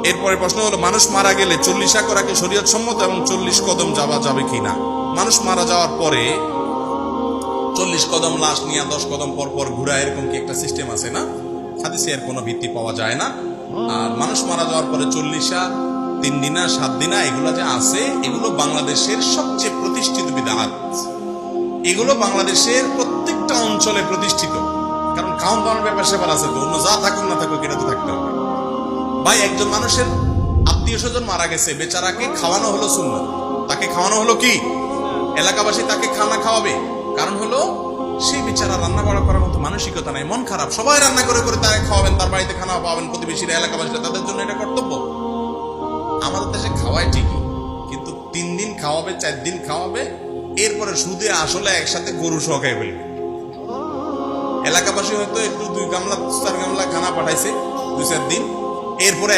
এরপরে প্রশ্ন হলো, মানুষ মারা গেলে 40 করা কি শরীয়ত সম্মত এবং 40 কদম যাওয়া যাবে কিনা? মানুষ মারা যাওয়ার পরে 40 কদম লাশ নিয়ে 10 কদম পর পর ঘুরা, এরকম কি একটা সিস্টেম আছে না? হাদিসে এর কোনো ভিত্তি পাওয়া যায় না। আর মানুষ মারা যাওয়ার পরে 40 3 দিনা 7 দিনা এগুলো যে আছে, এগুলো বাংলাদেশের সবচেয়ে প্রতিষ্ঠিত বিদআত। এগুলো বাংলাদেশের প্রত্যেকটা অঞ্চলে প্রতিষ্ঠিত। কারণ খাওয়ান দাওয়ানোর ব্যাপার সেবার আছে, তো অন্য যা থাকুক না থাকুক এটা তো থাকতে হবে। ভাই, একজন মানুষের আত্মীয় স্বজন মারা গেছে, বেচারাকে খাওয়ানো হলো সুন্নাত। তাকে খাওয়ানো হলো কি? এলাকাবাসী তাকে খানা খাওয়াবে। কারণ হলো সেই বেচারা রান্না বাড়া করার মতো মানসিকতা নাই, মন খারাপ। সবাই রান্না করে করে তাকে খাওয়াবেন, তার বাড়িতে খানা পাবেন, প্রতিবেশীরা, এলাকাবাসীরা, তাদের জন্য এটা কর্তব্য। আমাদের দেশে খাওয়ায় ঠিকই, কিন্তু 3 দিন খাওয়াবে, 4 দিন খাওয়াবে, এরপরে সুদে আসলে একসাথে গরু সহ খাই ফেলবে। এলাকাবাসী হয়তো একটু 2 গামলা 4 গামলা খানা পাঠাইছে 2-4 দিন, এরপরে